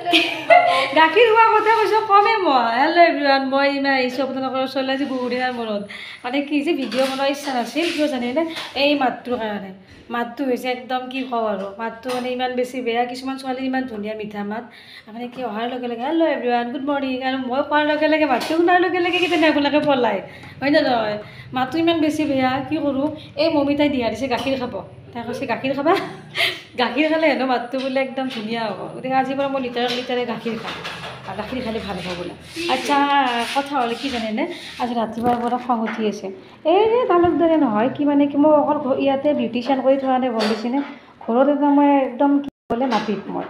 গাখীৰ খোৱা কথা কৈছোঁ কমেই মই হেল্ল' এভৰিৱান মই ইমান আহিছোঁ আপোনালোকৰ ওচৰলৈ আজি বহুত দিনৰ মূৰত মানে কি যে ভিডিঅ' বনোৱাৰ ইচ্ছা নাছিল কিয় জানেনে এই মাতটোৰ কাৰণে মাতটো হৈছে একদম কি কওঁ আৰু মাতটো মানে ইমান বেছি বেয়া কিছুমান ছোৱালীৰ ইমান ধুনীয়া মিঠা মাত মানে কি অহাৰ লগে লগে হেল্ল' এভৰিৱান গুড মৰ্ণিং আৰু মই কোৱাৰ লগে লগে মাতটো শুনাৰ লগে লগে কেতিয়াবা আপোনালোকে পলাই হয় নে নহয় মাতটো ইমান বেছি বেয়া কি কৰোঁ এই মমিতাই দিয়া দিছে গাখীৰ খাব তাই কৈছে গাখীৰ খাবা গাখীৰ খালে হেনো মাতটো বোলে একদম ধুনীয়া হ'ব গতিকে আজিৰ পৰা মই লিটাৰে গাখীৰ খাম আৰু গাখীৰ খালে ভাল হ'ব বোলে আচ্ছা কথা হ'লে কি জানেনে আজি ৰাতিপুৱাৰ পৰা খং উঠি আছে এই যে তালুকদাৰে নহয় কি মানে কি মই অকল ইয়াতে বিউটিচিয়ান কৰি থোৱা নাই গম পাইছেনে ঘৰত এটা মই একদম কি বোলে নাপিত মই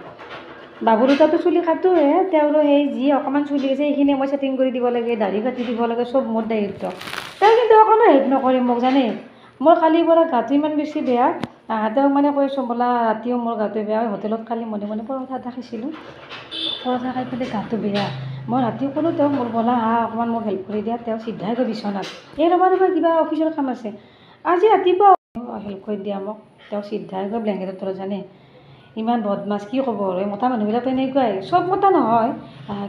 বাবু দুটাতো চুলি কাটোৱে তেওঁৰো সেই যি অকণমান চুলি আছে সেইখিনি মই ছেটিং কৰি দিব লাগে দাঢ়ি কাটি দিব লাগে চব মোৰ দায়িত্ব তেওঁ কিন্তু অকণো হেল্প নকৰে মোক জানে মোৰ কালিৰ পৰা গাটো ইমান বেছি বেয়া তেওঁক মানে কৈছোঁ বোলা ৰাতিও মোৰ গাটো বেয়া হোটেলত কালি মনে মনে পৰঠা এটা খাইছিলোঁ পৰঠা খাই পেলাই গাটো বেয়া মই ৰাতি ক'লোঁ তেওঁক মোৰ বোলা অকণমান মোক হেল্প কৰি দিয়া তেওঁ চিধাই গৈ বিচনাত এই ৰ'বা কিবা অফিচৰ কাম আছে আজি ৰাতিপুৱা হেল্প কৰি দিয়া মোক তেওঁ চিধাই গৈ ব্লেংকেটৰ তলত জানে ইমান বদমাছ কি ক'ব আৰু এই মতা মানুহবিলাক এনেকুৱাই চব মতা নহয়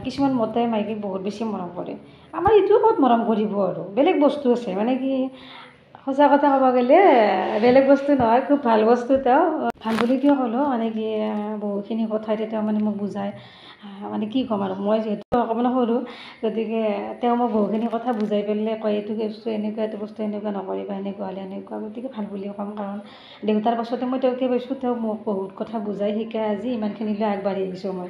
কিছুমান মতাই মাইকীক বহুত বেছি মৰম কৰে আমাৰ এইটোও ক'ত মৰম কৰিব আৰু বেলেগ বস্তু আছে মানে কি সঁচা কথা ক'ব গ'লে বেলেগ বস্তু নহয় খুব ভাল বস্তু তেওঁ ভাল বুলি কিয় ক'লোঁ মানে কি বহুতখিনি কথাইতে তেওঁ মানে মোক বুজায় মানে কি ক'ম আৰু মই যিহেতু অকণমান সৰু গতিকে তেওঁ মোক বহুখিনি কথা বুজাই পেলাই কয় এইটো বস্তু এনেকুৱা এইটো বস্তু এনেকুৱা নকৰিবা এনেকুৱা হ'লে এনেকুৱা গতিকে ভাল বুলি ক'ম কাৰণ দেউতাৰ পাছতে মই তেওঁকে পাইছোঁ তেওঁ মোক বহুত কথা বুজাই শিকাই আজি ইমানখিনিলৈ আগবাঢ়ি আহিছোঁ মই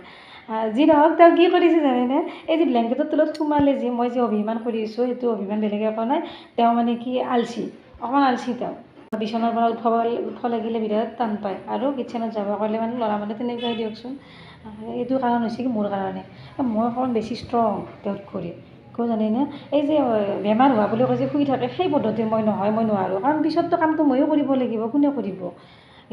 যি নহওক তেওঁ কি কৰিছে জানেনে এই যে ব্লেংকেটৰ তলত সোমালে যে মই যে অভিমান কৰি আছোঁ সেইটো অভিমান বেলেগে একো নাই তেওঁ মানে কি আলচি অকণমান আলচি তেওঁ বিচনাৰ পৰা উঠব লাগিলে বিৰাট টান পায় আৰু কিটচেনত যাব কৰিলে মানে ল'ৰা মানুহ তেনেকুৱাই দিয়কচোন এইটো কাৰণ হৈছে কি মোৰ কাৰণে মই অকণমান বেছি ষ্ট্ৰং তেওঁত কৰি কিয় জানেনে এই যে বেমাৰ হোৱা বুলি কৈ যে শুই থাকে সেই পদ্ধতি মই নহয় মই নোৱাৰোঁ কাৰণ পিছততো কামটো ময়ো কৰিব লাগিব কোনে কৰিব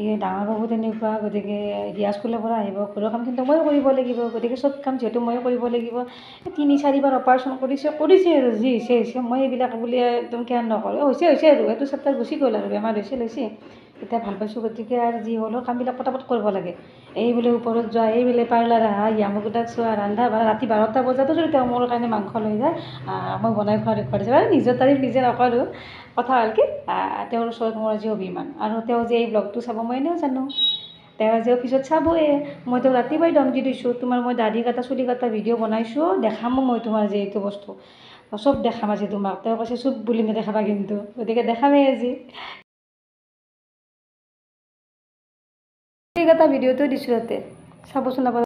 এই ডাঙৰ বাবু তেনেকুৱা গতিকে হিয়া স্কুলৰ পৰা আহিব ঘৰৰ কাম কিন্তু ময়ো কৰিব লাগিব গতিকে চব কাম যিহেতু ময়ো কৰিব লাগিব 3-4 বাৰ অপাৰেশ্যন কৰিছে আৰু যি হৈছে মই এইবিলাক বুলি একদম কেয়াৰ নকৰোঁ হৈছে আৰু এইটো চেপ্টাৰ গুচি গ'ল আৰু বেমাৰ হৈছে এতিয়া ভাল পাইছোঁ গতিকে আৰু যি হ'লেও কামবিলাক পটাপট কৰিব লাগে এই বোলে ওপৰত যোৱা এই বোলে পাৰ্লাৰ আহা ইয়ামুকুটাক চোৱা ৰান্ধা ৰাতি 12টা বজাতো যদি তেওঁ মোৰ কাৰণে মাংস লৈ যায় মই বনাই খোৱা ৰেকৰ্ড আছে বাৰু নিজৰ তাৰিফ নিজে নকৰোঁ কথা হ'ল কি তেওঁৰ ওচৰত মোৰ আজি অভিমান আৰু তেওঁ যে এই ব্লগটো চাব মই এনেও জানো তেওঁ আজি অফিচত চাবয়ে মই তেওঁক ৰাতিপুৱাই দম দি দিছোঁ তোমাৰ মই দাঢ়ি কাটা চুলি কাটা ভিডিঅ' বনাইছোঁ দেখামো মই তোমাৰ যে এইটো বস্তু চব দেখাম আজি তোমাক তেওঁ কৈছে চুপ বুলি নেদেখাবা কিন্তু গতিকে দেখামেই আজি এটা ভিডিঅ'টো দিছোঁ ইয়াতে চাবচোন আপোনাৰ